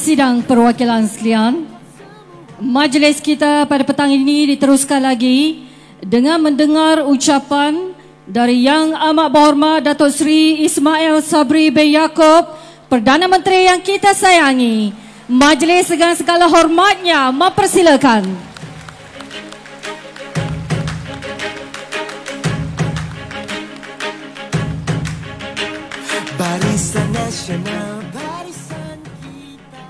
sidang perwakilan sekalian, majlis kita pada petang ini diteruskan lagi dengan mendengar ucapan dari Yang Amat Berhormat Datuk Seri Ismail Sabri bin Yaakob, Perdana Menteri yang kita sayangi. Majlis dengan segala hormatnya mempersilakan. Barisan Nasional, barisan kita.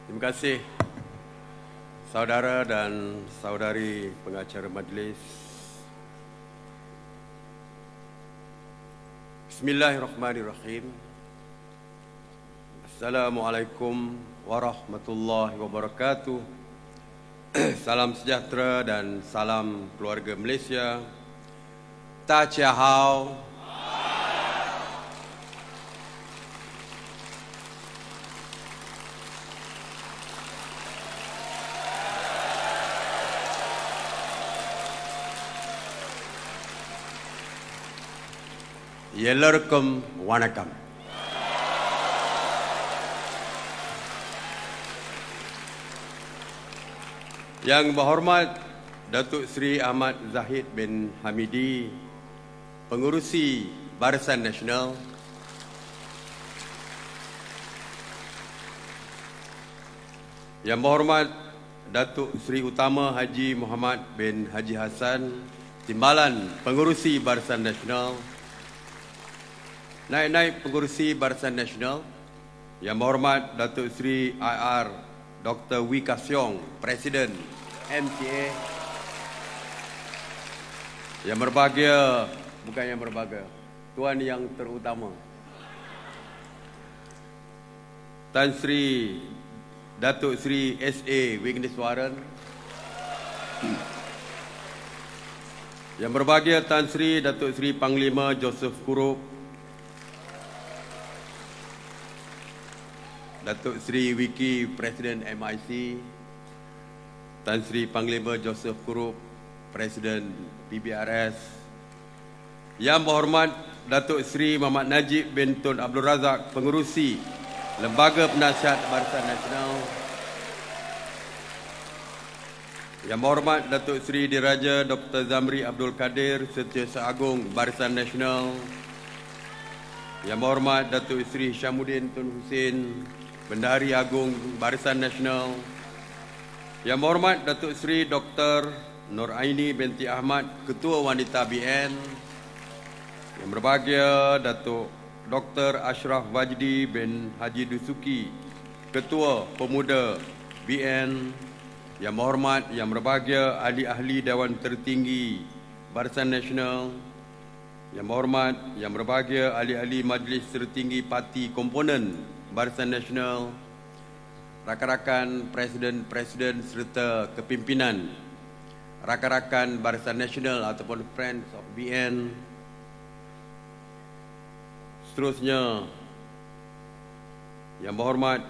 Terima kasih saudara dan saudari pengacara majlis. Bismillahirrahmanirrahim. Assalamualaikum warahmatullahi wabarakatuh. Salam sejahtera dan salam keluarga Malaysia. Ta Chia Hao. Yellarkum Wanakam. Yang berhormat Datuk Seri Ahmad Zahid bin Hamidi, Pengerusi Barisan Nasional, Yang berhormat Datuk Seri Utama Haji Muhammad bin Haji Hassan, Timbalan Pengerusi Barisan Nasional, Naib-naib Pengerusi Barisan Nasional, Yang berhormat Datuk Seri IR Dr. Wee Ka Siong, Presiden MCA, yang berbahagia, bukan yang berbahagia, Tuan yang terutama, Tan Sri Datuk Sri S.A. Wigneswaran, yang berbahagia Tan Sri Datuk Sri Panglima Joseph Kurup, Datuk Seri Wiki, Presiden MIC, Tan Sri Panglima Joseph Kurup, Presiden PBRS, Yang berhormat Datuk Seri Muhammad Najib bin Tun Abdul Razak, Pengerusi Lembaga Penasihat Barisan Nasional, Yang berhormat Datuk Seri Diraja Dr. Zamri Abdul Kadir, Setiausaha Agung Barisan Nasional, Yang berhormat Datuk Seri Syamuddin Tun Hussein, Bendahari Agung Barisan Nasional, Yang berhormat Datuk Seri Dr. Nur Aini binti Ahmad, Ketua Wanita BN, Yang berbahagia Datuk Dr. Ashraf Wajdi bin Haji Dusuki, Ketua Pemuda BN, Yang berhormat, yang berbahagia ahli-ahli Dewan Tertinggi Barisan Nasional, Yang berhormat, yang berbahagia ahli-ahli Majlis Tertinggi Parti Komponen Barisan Nasional, rakan-rakan presiden-presiden serta kepimpinan rakan-rakan Barisan Nasional ataupun Friends of BN. Seterusnya, yang berhormat,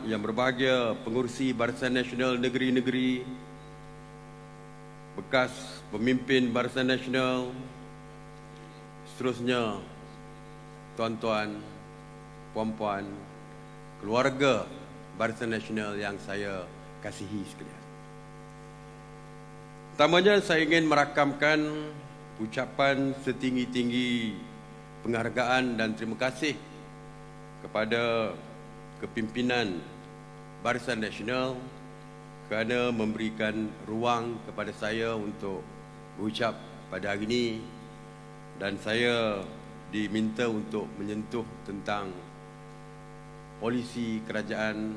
yang berbahagia pengerusi Barisan Nasional negeri-negeri, bekas pemimpin Barisan Nasional. Seterusnya, tuan-tuan, puan-puan, keluarga Barisan Nasional yang saya kasihi sekalian. Pertamanya saya ingin merakamkan ucapan setinggi-tinggi penghargaan dan terima kasih kepada kepimpinan Barisan Nasional kerana memberikan ruang kepada saya untuk berucap pada hari ini, dan saya diminta untuk menyentuh tentang polisi kerajaan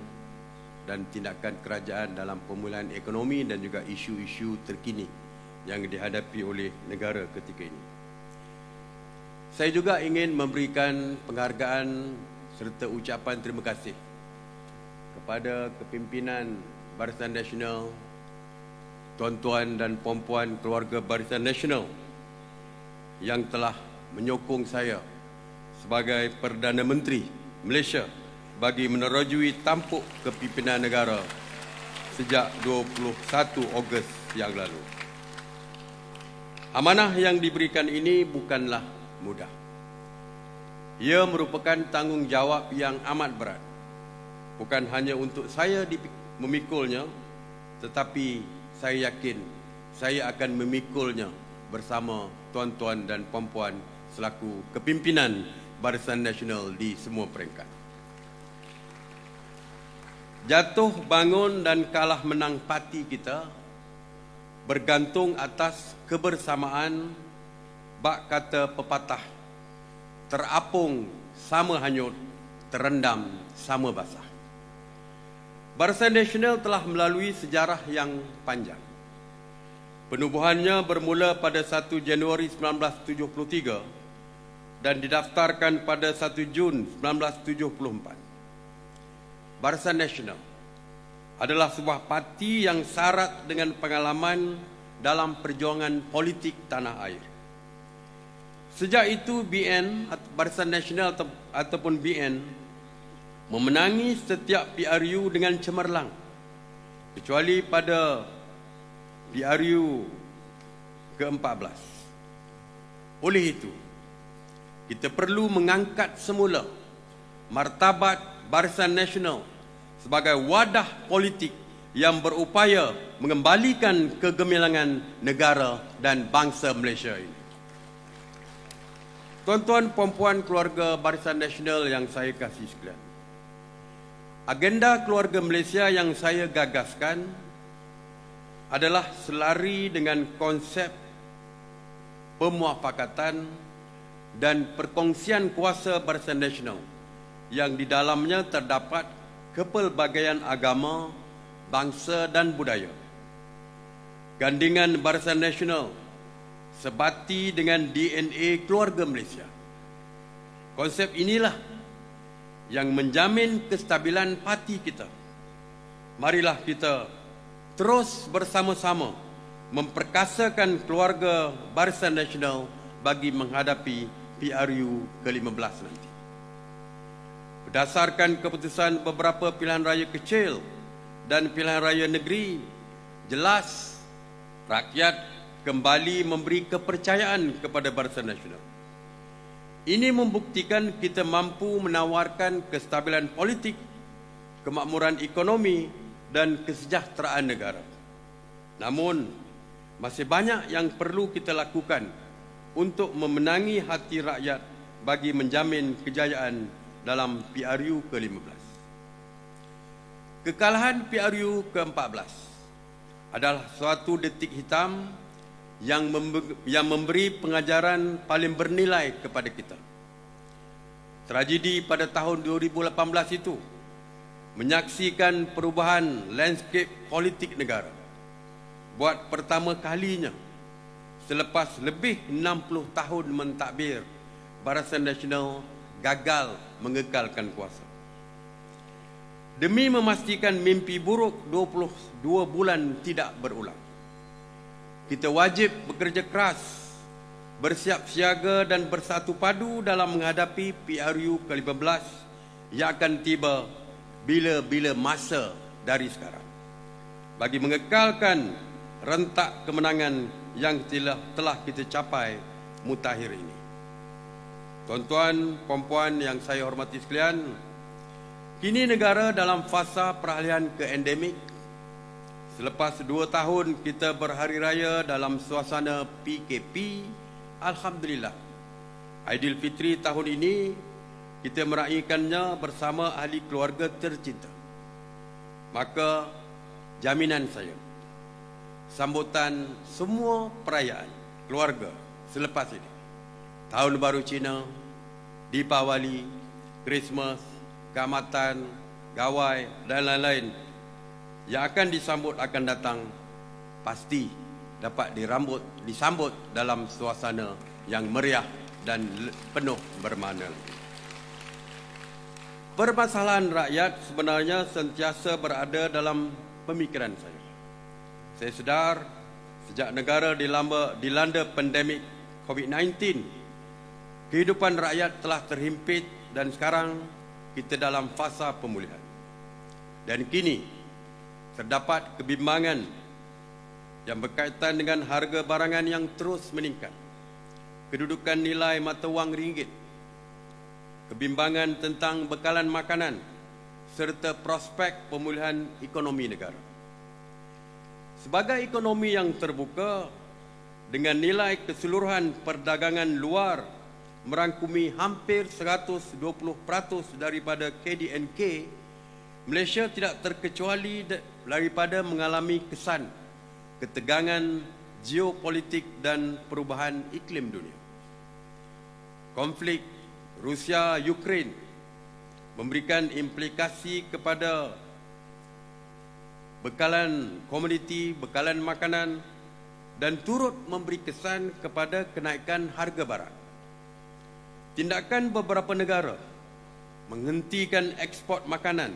dan tindakan kerajaan dalam pemulihan ekonomi dan juga isu-isu terkini yang dihadapi oleh negara ketika ini. Saya juga ingin memberikan penghargaan serta ucapan terima kasih kepada kepimpinan Barisan Nasional, tuan-tuan dan puan-puan keluarga Barisan Nasional yang telah menyokong saya sebagai Perdana Menteri Malaysia bagi menerajui tampuk kepimpinan negara sejak 21 Ogos yang lalu. Amanah yang diberikan ini bukanlah mudah. Ia merupakan tanggungjawab yang amat berat. Bukan hanya untuk saya memikulnya, tetapi saya yakin saya akan memikulnya bersama tuan-tuan dan puan-puan selaku kepimpinan Barisan Nasional di semua peringkat. Jatuh bangun dan kalah menang parti kita bergantung atas kebersamaan. Bak kata pepatah, terapung sama hanyut, terendam sama basah. Barisan Nasional telah melalui sejarah yang panjang. Penubuhannya bermula pada 1 Januari 1973 dan didaftarkan pada 1 Jun 1974. Barisan Nasional adalah sebuah parti yang syarat dengan pengalaman dalam perjuangan politik tanah air. Sejak itu Barisan Nasional ataupun BN memenangi setiap PRU dengan cemerlang, kecuali pada PRU ke-14. Oleh itu, kita perlu mengangkat semula martabat Barisan Nasional sebagai wadah politik yang berupaya mengembalikan kegemilangan negara dan bangsa Malaysia ini. Tuan-tuan, puan-puan keluarga Barisan Nasional yang saya kasih sekalian, agenda keluarga Malaysia yang saya gagaskan adalah selari dengan konsep pemuafakatan dan perkongsian kuasa Barisan Nasional yang di dalamnya terdapat kepelbagaian agama, bangsa dan budaya. Gandingan Barisan Nasional sebati dengan DNA keluarga Malaysia. Konsep inilah yang menjamin kestabilan parti kita. Marilah kita terus bersama-sama memperkasakan keluarga Barisan Nasional bagi menghadapi PRU ke-15 nanti. Berdasarkan keputusan beberapa pilihan raya kecil dan pilihan raya negeri, jelas rakyat kembali memberi kepercayaan kepada Barisan Nasional. Ini membuktikan kita mampu menawarkan kestabilan politik, kemakmuran ekonomi dan kesejahteraan negara. Namun, masih banyak yang perlu kita lakukan untuk memenangi hati rakyat bagi menjamin kejayaan dalam PRU ke-15. Kekalahan PRU ke-14 adalah suatu detik hitam yang memberi pengajaran paling bernilai kepada kita. Tragedi pada tahun 2018 itu menyaksikan perubahan landscape politik negara. Buat pertama kalinya selepas lebih 60 tahun mentadbir, Barisan Nasional gagal mengekalkan kuasa. Demi memastikan mimpi buruk 22 bulan tidak berulang, kita wajib bekerja keras, bersiap siaga dan bersatu padu dalam menghadapi PRU ke-15 yang akan tiba bila-bila masa dari sekarang, bagi mengekalkan rentak kemenangan yang telah kita capai mutakhir ini. Tuan-tuan, puan-puan yang saya hormati sekalian, kini negara dalam fasa peralihan ke endemik. Selepas 2 tahun kita berhari raya dalam suasana PKP, alhamdulillah, Aidilfitri tahun ini kita meraihkannya bersama ahli keluarga tercinta. Maka jaminan saya, sambutan semua perayaan keluarga selepas ini, Tahun Baru Cina, Deepawali, Christmas, Kaamatan, Gawai dan lain-lain yang akan disambut akan datang pasti dapat disambut dalam suasana yang meriah dan penuh bermakna. Permasalahan rakyat sebenarnya sentiasa berada dalam pemikiran saya. Saya sedar sejak negara dilanda pandemik COVID-19, kehidupan rakyat telah terhimpit dan sekarang kita dalam fasa pemulihan. Dan kini terdapat kebimbangan yang berkaitan dengan harga barangan yang terus meningkat, kedudukan nilai mata wang ringgit, kebimbangan tentang bekalan makanan, serta prospek pemulihan ekonomi negara. Sebagai ekonomi yang terbuka dengan nilai keseluruhan perdagangan luar merangkumi hampir 120% daripada KDNK, Malaysia tidak terkecuali daripada mengalami kesan ketegangan geopolitik dan perubahan iklim dunia. Konflik Rusia-Ukraine memberikan implikasi kepada bekalan komoditi, bekalan makanan dan turut memberi kesan kepada kenaikan harga barang. Tindakan beberapa negara menghentikan ekspor makanan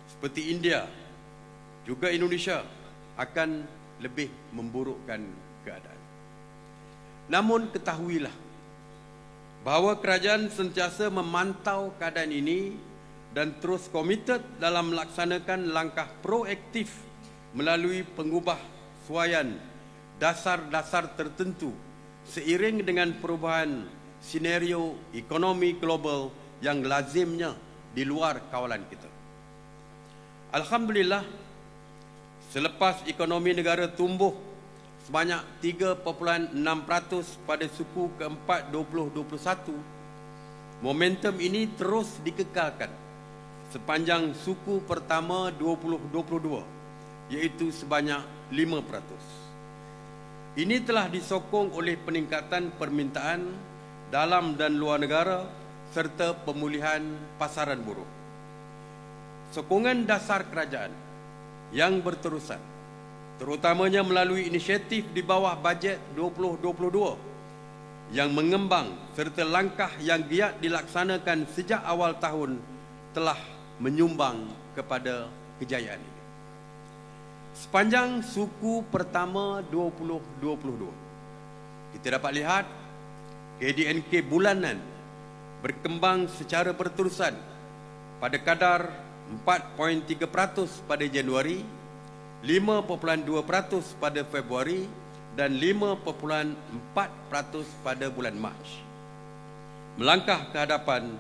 seperti India juga Indonesia akan lebih memburukkan keadaan. Namun ketahuilah bahawa kerajaan sentiasa memantau keadaan ini dan terus komited dalam melaksanakan langkah proaktif melalui pengubahsuaian dasar-dasar tertentu seiring dengan perubahan senario ekonomi global yang lazimnya di luar kawalan kita. Alhamdulillah, selepas ekonomi negara tumbuh sebanyak 3.6% pada suku keempat 2021, momentum ini terus dikekalkan sepanjang suku pertama 2022, iaitu sebanyak 5%. Ini telah disokong oleh peningkatan permintaan dalam dan luar negara serta pemulihan pasaran buruh. Sokongan dasar kerajaan yang berterusan, terutamanya melalui inisiatif di bawah bajet 2022 yang mengembang serta langkah yang giat dilaksanakan sejak awal tahun telah menyumbang kepada kejayaan ini. Sepanjang suku pertama 2022, kita dapat lihat KDNK bulanan berkembang secara berterusan pada kadar 4.3% pada Januari, 5.2% pada Februari dan 5.4% pada bulan Mac. Melangkah ke hadapan,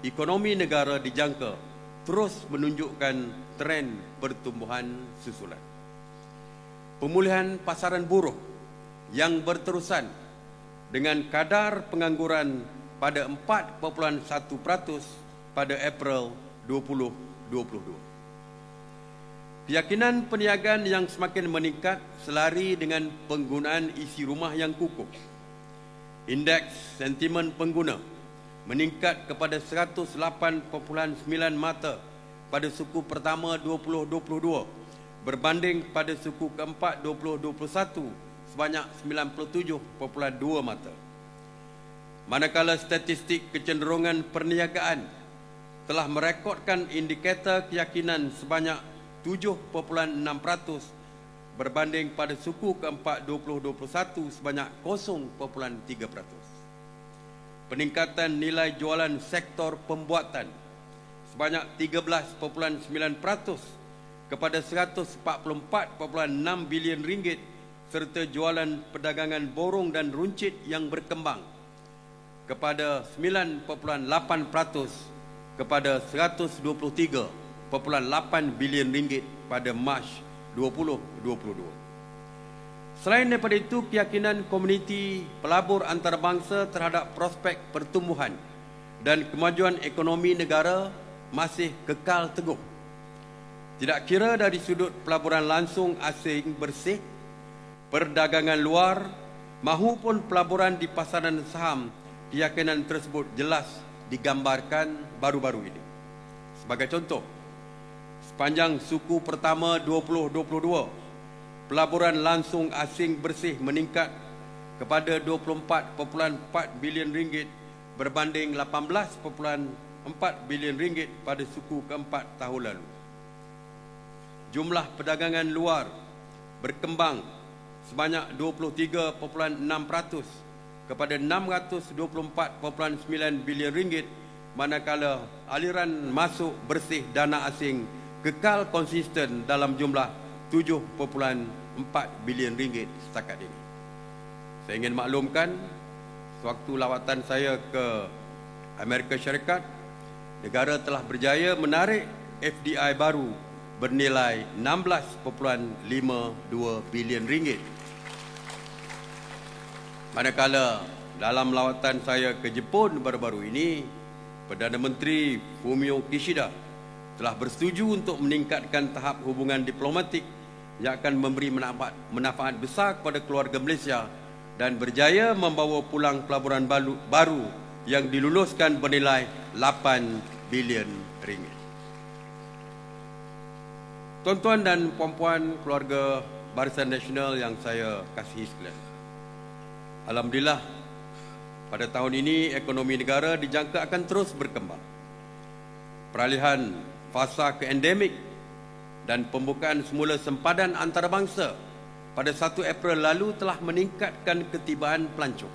ekonomi negara dijangka terus menunjukkan tren pertumbuhan susulan. Pemulihan pasaran buruh yang berterusan dengan kadar pengangguran pada 4.1% pada April 2022. Keyakinan perniagaan yang semakin meningkat selari dengan penggunaan isi rumah yang kukuh. Indeks sentimen pengguna meningkat kepada 108.9 mata pada suku pertama 2022 berbanding pada suku keempat 2021 sebanyak 97.2 mata. Manakala statistik kecenderungan perniagaan telah merekodkan indikator keyakinan sebanyak 7.6% berbanding pada suku keempat 2021 sebanyak 0.3%. Peningkatan nilai jualan sektor pembuatan sebanyak 13.9% kepada 144.6 bilion ringgit serta jualan perdagangan borong dan runcit yang berkembang kepada 9.8% kepada 123.8 bilion ringgit pada Mac 2022. Selain daripada itu, keyakinan komuniti pelabur antarabangsa terhadap prospek pertumbuhan dan kemajuan ekonomi negara masih kekal teguh. Tidak kira dari sudut pelaburan langsung asing bersih, perdagangan luar mahupun pelaburan di pasaran saham, keyakinan tersebut jelas digambarkan baru-baru ini. Sebagai contoh, sepanjang suku pertama 2022, pelaburan langsung asing bersih meningkat kepada 24.4 bilion ringgit berbanding 18.4 bilion ringgit pada suku keempat tahun lalu. Jumlah perdagangan luar berkembang sebanyak 23.6% kepada 624.9 bilion ringgit, manakala aliran masuk bersih dana asing kekal konsisten dalam jumlah 7.2 bilion ringgit setakat ini. Saya ingin maklumkan, sewaktu lawatan saya ke Amerika Syarikat, negara telah berjaya menarik FDI baru bernilai 16.52 bilion ringgit. Manakala dalam lawatan saya ke Jepun baru-baru ini, Perdana Menteri Fumio Kishida telah bersetuju untuk meningkatkan tahap hubungan diplomatik yang akan memberi manfaat besar kepada keluarga Malaysia dan berjaya membawa pulang pelaburan baru yang diluluskan bernilai 8 bilion ringgit. Tuan-tuan dan puan-puan keluarga Barisan Nasional yang saya kasihi sekalian, alhamdulillah, pada tahun ini ekonomi negara dijangka akan terus berkembang. Peralihan fasa ke endemik dan pembukaan semula sempadan antarabangsa pada 1 April lalu telah meningkatkan ketibaan pelancong.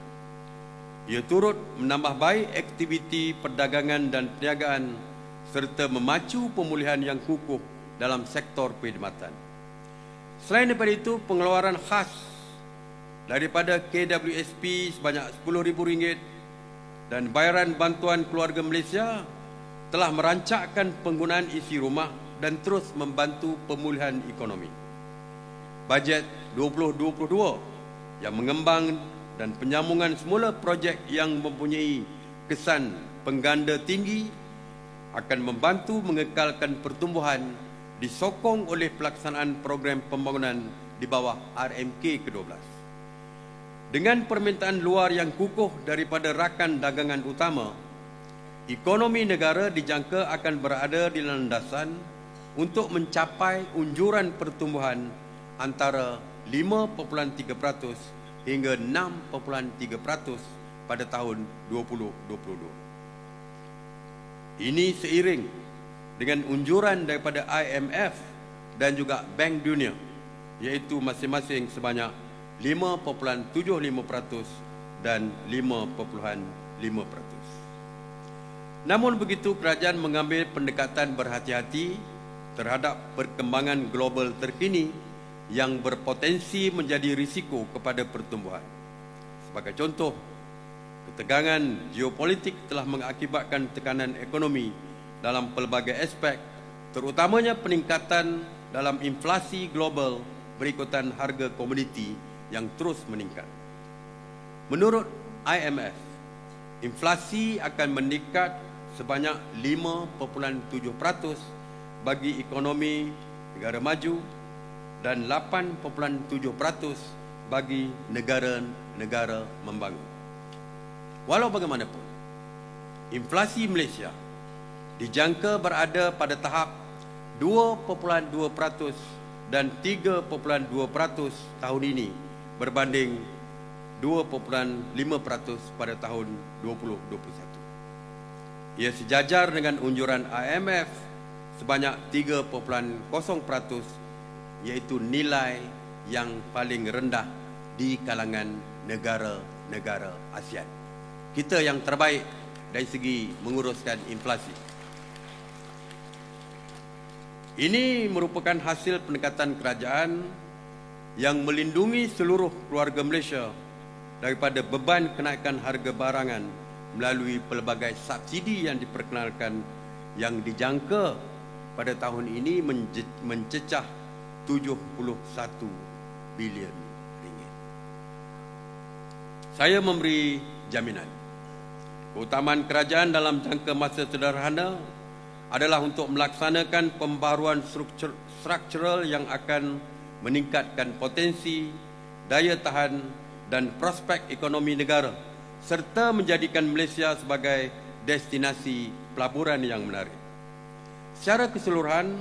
Ia turut menambah baik aktiviti perdagangan dan perniagaan serta memacu pemulihan yang kukuh dalam sektor perkhidmatan. Selain daripada itu, pengeluaran khas daripada KWSP sebanyak RM10,000 dan bayaran bantuan keluarga Malaysia telah merancakkan penggunaan isi rumah dan terus membantu pemulihan ekonomi. Bajet 2022 yang mengembang dan penyambungan semula projek yang mempunyai kesan pengganda tinggi akan membantu mengekalkan pertumbuhan disokong oleh pelaksanaan program pembangunan di bawah RMK ke-12. Dengan permintaan luar yang kukuh daripada rakan dagangan utama, ekonomi negara dijangka akan berada di landasan untuk mencapai unjuran pertumbuhan antara 5.3% hingga 6.3% pada tahun 2022. Ini seiring dengan unjuran daripada IMF dan juga Bank Dunia, iaitu masing-masing sebanyak 5.75% dan 5.5%. Namun begitu, kerajaan mengambil pendekatan berhati-hati terhadap perkembangan global terkini yang berpotensi menjadi risiko kepada pertumbuhan. Sebagai contoh, ketegangan geopolitik telah mengakibatkan tekanan ekonomi dalam pelbagai aspek, terutamanya peningkatan dalam inflasi global berikutan harga komoditi yang terus meningkat. Menurut IMF, inflasi akan meningkat sebanyak 5.7% bagi ekonomi negara maju dan 8.7% bagi negara-negara membangun. Walau bagaimanapun, inflasi Malaysia dijangka berada pada tahap 2.2% dan 3.2% tahun ini berbanding 2.5% pada tahun 2021. Ia sejajar dengan unjuran IMF sebanyak 3.0%, iaitu nilai yang paling rendah di kalangan negara-negara ASEAN. Kita yang terbaik dari segi menguruskan inflasi. Ini merupakan hasil pendekatan kerajaan yang melindungi seluruh keluarga Malaysia daripada beban kenaikan harga barangan melalui pelbagai subsidi yang diperkenalkan, yang dijangka pada tahun ini mencecah 71 bilion ringgit. Saya memberi jaminan keutamaan kerajaan dalam jangka masa sederhana adalah untuk melaksanakan pembaharuan struktural yang akan meningkatkan potensi, daya tahan dan prospek ekonomi negara serta menjadikan Malaysia sebagai destinasi pelaburan yang menarik. Secara keseluruhan,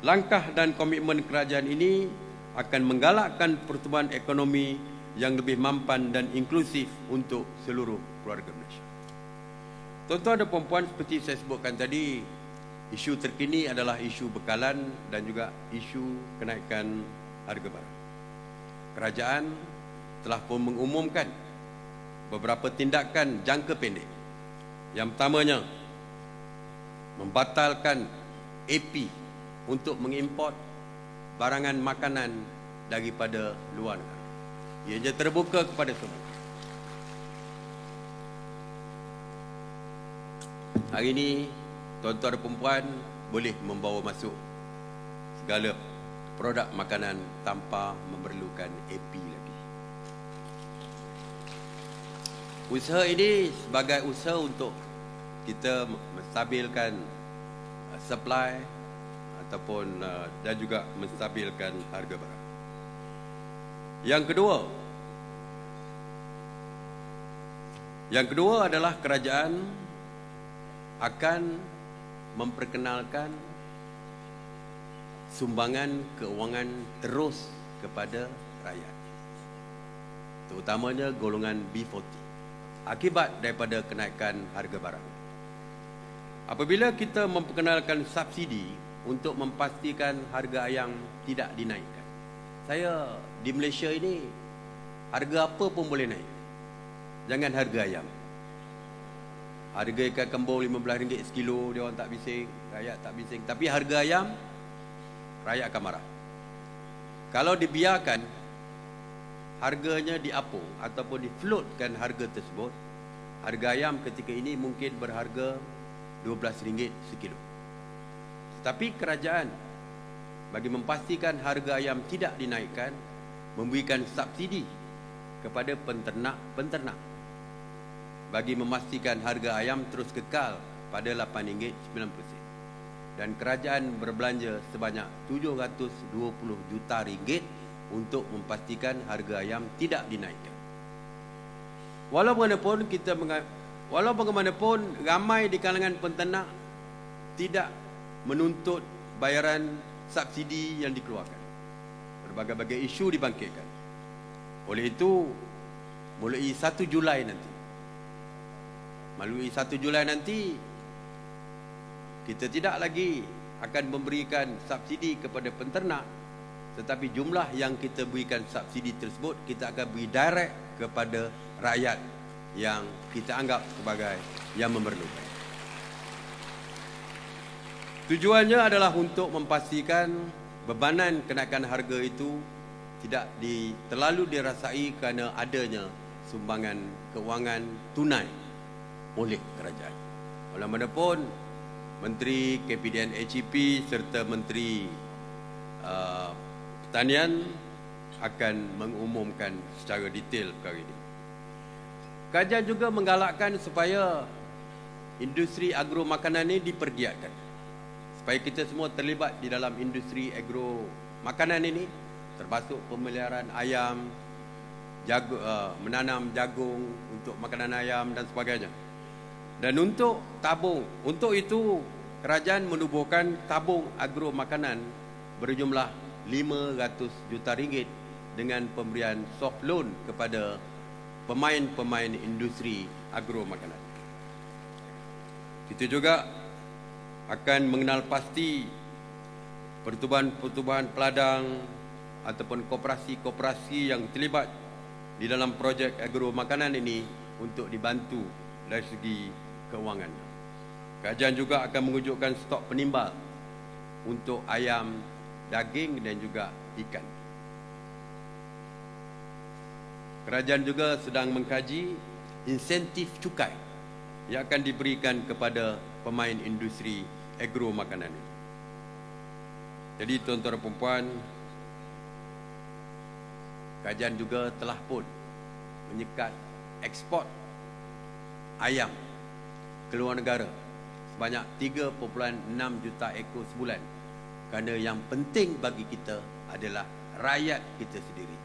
langkah dan komitmen kerajaan ini akan menggalakkan pertumbuhan ekonomi yang lebih mampan dan inklusif untuk seluruh keluarga Malaysia. Tuan-tuan dan puan-puan, seperti saya sebutkan tadi, isu terkini adalah isu bekalan dan juga isu kenaikan harga barang. Kerajaan telah pun mengumumkan beberapa tindakan jangka pendek. Yang pertamanya, membatalkan AP untuk mengimport barangan makanan daripada luar negara. Ianya terbuka kepada semua. Hari ini, tuan-tuan dan perempuan boleh membawa masuk segala produk makanan tanpa memerlukan AP lagi. Usaha ini sebagai usaha untuk kita menstabilkan supply ataupun dan juga menstabilkan harga barang. Yang kedua adalah kerajaan akan memperkenalkan sumbangan keuangan terus kepada rakyat, terutamanya golongan B40 akibat daripada kenaikan harga barang. Apabila kita memperkenalkan subsidi untuk memastikan harga ayam tidak dinaikkan, saya di Malaysia ini harga apa pun boleh naik, jangan harga ayam. Harga ikan kembung RM15 sekilo, dia orang tak bising, rakyat tak bising. Tapi harga ayam, rakyat akan marah. Kalau dibiarkan harganya diapung ataupun difloatkan harga tersebut, harga ayam ketika ini mungkin berharga RM12 sekilo. Tetapi kerajaan bagi memastikan harga ayam tidak dinaikkan, memberikan subsidi kepada penternak bagi memastikan harga ayam terus kekal pada RM8.90. Dan kerajaan berbelanja sebanyak RM720 juta untuk memastikan harga ayam tidak dinaikkan. Walau bagaimanapun ramai di kalangan penternak tidak menuntut bayaran subsidi yang dikeluarkan. Berbagai-bagai isu dibangkitkan. Oleh itu, mulai 1 Julai nanti, kita tidak lagi akan memberikan subsidi kepada penternak, tetapi jumlah yang kita berikan subsidi tersebut kita akan beri direct kepada rakyat yang kita anggap sebagai yang memerlukan. Tujuannya adalah untuk memastikan bebanan kenaikan harga itu tidak terlalu dirasai kerana adanya sumbangan keuangan tunai oleh kerajaan. Walaupun Menteri KPDN HEP serta Menteri Pertanian akan mengumumkan secara detail perkara ini. Kerajaan juga menggalakkan supaya industri agro makanan ini dipergiatkan, supaya kita semua terlibat di dalam industri agro makanan ini, termasuk pemeliharaan ayam, menanam jagung untuk makanan ayam dan sebagainya. Dan untuk itu kerajaan menubuhkan tabung agro makanan berjumlah RM500 juta dengan pemberian soft loan kepada pemain-pemain industri agro makanan. Kita juga akan mengenal pasti pertubuhan-pertubuhan peladang ataupun koperasi-koperasi yang terlibat di dalam projek agro makanan ini untuk dibantu dari segi keuangan. Kerajaan juga akan mewujudkan stok penimbal untuk ayam, daging dan juga ikan. Kerajaan juga sedang mengkaji insentif cukai yang akan diberikan kepada pemain industri agro makanan ini. Jadi tuan-tuan dan puan, kerajaan juga telah pun menyekat ekspor ayam ke luar negara sebanyak 3.6 juta ekor sebulan, kerana yang penting bagi kita adalah rakyat kita sendiri.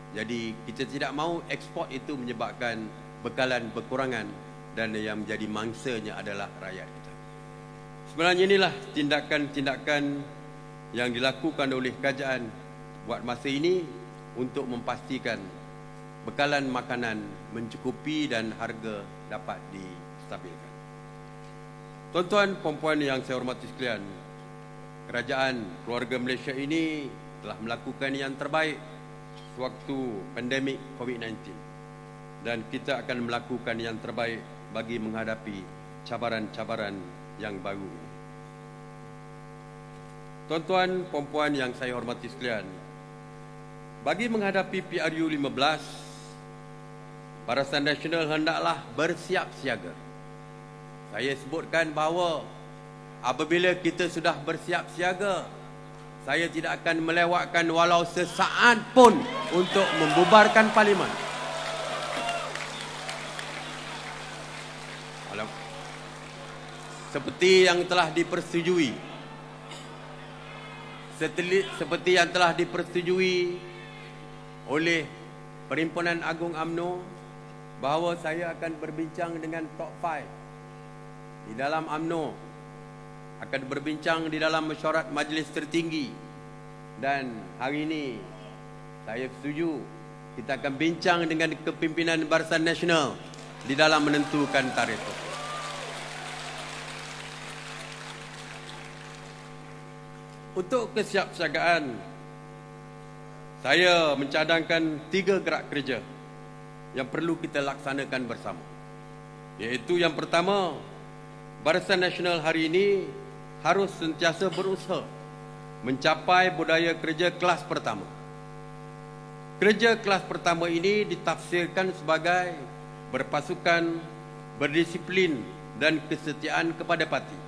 Jadi kita tidak mahu ekspor itu menyebabkan bekalan berkurangan dan yang menjadi mangsanya adalah rakyat kita. Sebenarnya inilah tindakan-tindakan yang dilakukan oleh kerajaan buat masa ini untuk memastikan bekalan makanan mencukupi dan harga dapat distabilkan. Tuan-tuan, puan-puan yang saya hormati sekalian, kerajaan keluarga Malaysia ini telah melakukan yang terbaik sewaktu pandemik COVID-19 dan kita akan melakukan yang terbaik bagi menghadapi cabaran-cabaran yang baru. Tuan-tuan, puan-puan yang saya hormati sekalian, Bagi menghadapi PRU 15, Barisan Nasional hendaklah bersiap siaga. Saya sebutkan bahawa apabila kita sudah bersiap siaga, saya tidak akan melewatkan walau sesaat pun untuk membubarkan parlimen. Seperti yang telah dipersetujui, oleh Perhimpunan Agung UMNO, bahawa saya akan berbincang dengan top 5 di dalam UMNO, akan berbincang di dalam mesyuarat majlis tertinggi, dan hari ini saya setuju kita akan bincang dengan kepimpinan Barisan Nasional di dalam menentukan tarikh itu. Untuk kesiapsiagaan, saya mencadangkan 3 gerak kerja yang perlu kita laksanakan bersama. Iaitu yang pertama, Barisan Nasional hari ini harus sentiasa berusaha mencapai budaya kerja kelas pertama. Kerja kelas pertama ini ditafsirkan sebagai berpasukan, berdisiplin dan kesetiaan kepada parti.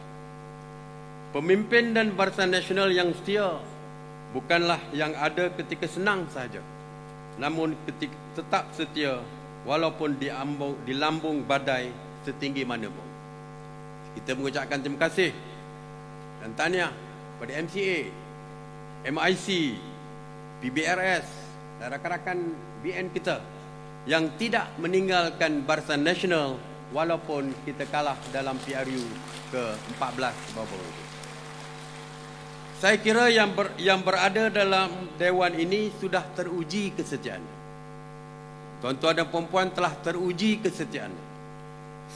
Pemimpin dan Barisan Nasional yang setia bukanlah yang ada ketika senang sahaja, namun tetap setia walaupun di lambung badai setinggi mana pun. Kita mengucapkan terima kasih dan tahniah pada MCA, MIC, PBRS dan rakan-rakan BN kita yang tidak meninggalkan Barisan Nasional walaupun kita kalah dalam PRU ke-14 bawah itu. Saya kira yang berada dalam Dewan ini sudah teruji kesetiaannya. Tuan-tuan dan puan-puan telah teruji kesetiaannya.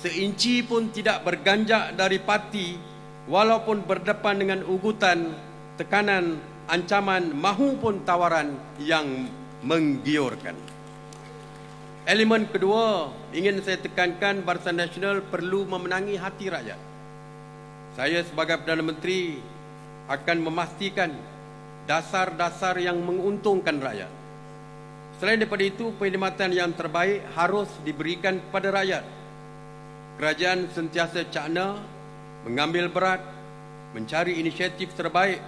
Seinci pun tidak berganjak dari parti walaupun berdepan dengan ugutan, tekanan, ancaman mahupun tawaran yang menggiurkan. Elemen kedua, ingin saya tekankan, Barisan Nasional perlu memenangi hati rakyat. Saya sebagai Perdana Menteri akan memastikan dasar-dasar yang menguntungkan rakyat. Selain daripada itu, perkhidmatan yang terbaik harus diberikan kepada rakyat. Kerajaan sentiasa cakna, mengambil berat, mencari inisiatif terbaik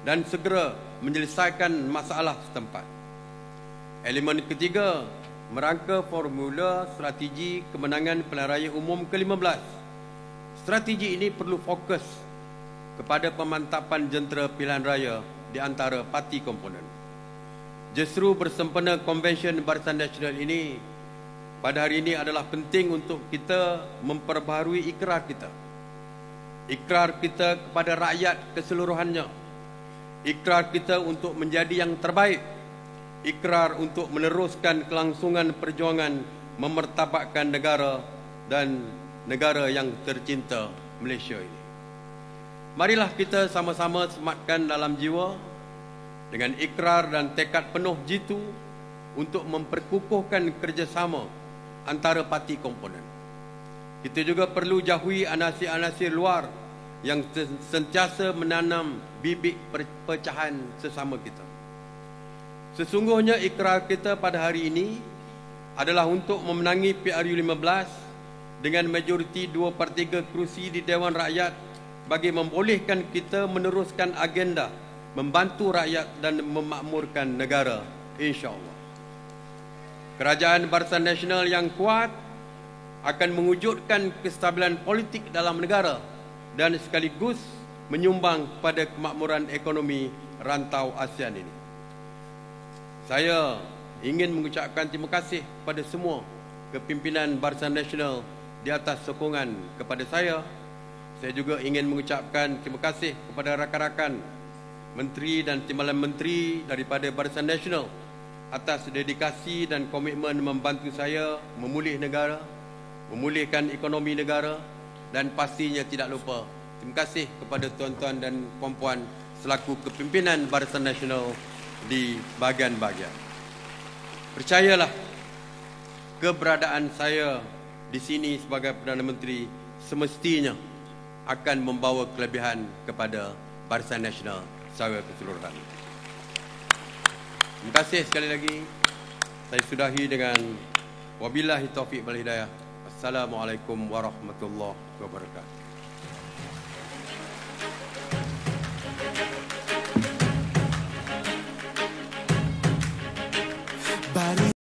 dan segera menyelesaikan masalah setempat. Elemen ketiga, merangka formula strategi kemenangan pilihan raya umum ke-15. Strategi ini perlu fokus kepada pemantapan jentera pilihan raya di antara parti komponen. Justru bersempena Konvensyen Barisan Nasional ini pada hari ini adalah penting untuk kita memperbaharui ikrar kita. Ikrar kita kepada rakyat keseluruhannya. Ikrar kita untuk menjadi yang terbaik. Ikrar untuk meneruskan kelangsungan perjuangan memertabatkan negara dan negara yang tercinta Malaysia ini. Marilah kita sama-sama sematkan dalam jiwa dengan ikrar dan tekad penuh jitu untuk memperkukuhkan kerjasama antara parti komponen. Kita juga perlu jauhi anasir-anasir luar yang sentiasa menanam bibit perpecahan sesama kita. Sesungguhnya ikrar kita pada hari ini adalah untuk memenangi PRU 15 dengan majoriti 2/3 kerusi di Dewan Rakyat bagi membolehkan kita meneruskan agenda membantu rakyat dan memakmurkan negara, insya-Allah. Kerajaan Barisan Nasional yang kuat akan mewujudkan kestabilan politik dalam negara dan sekaligus menyumbang pada kemakmuran ekonomi rantau ASEAN ini. Saya ingin mengucapkan terima kasih kepada semua kepimpinan Barisan Nasional di atas sokongan kepada saya. Saya juga ingin mengucapkan terima kasih kepada rakan-rakan menteri dan timbalan menteri daripada Barisan Nasional atas dedikasi dan komitmen membantu saya memulih negara, memulihkan ekonomi negara, dan pastinya tidak lupa terima kasih kepada tuan-tuan dan puan-puan selaku kepimpinan Barisan Nasional di bahagian-bahagian. Percayalah, keberadaan saya di sini sebagai Perdana Menteri semestinya akan membawa kelebihan kepada Barisan Nasional secara keseluruhan. Terima kasih sekali lagi. Saya sudahi dengan wabillahi taufiq wal hidayah. Assalamualaikum warahmatullahi wabarakatuh.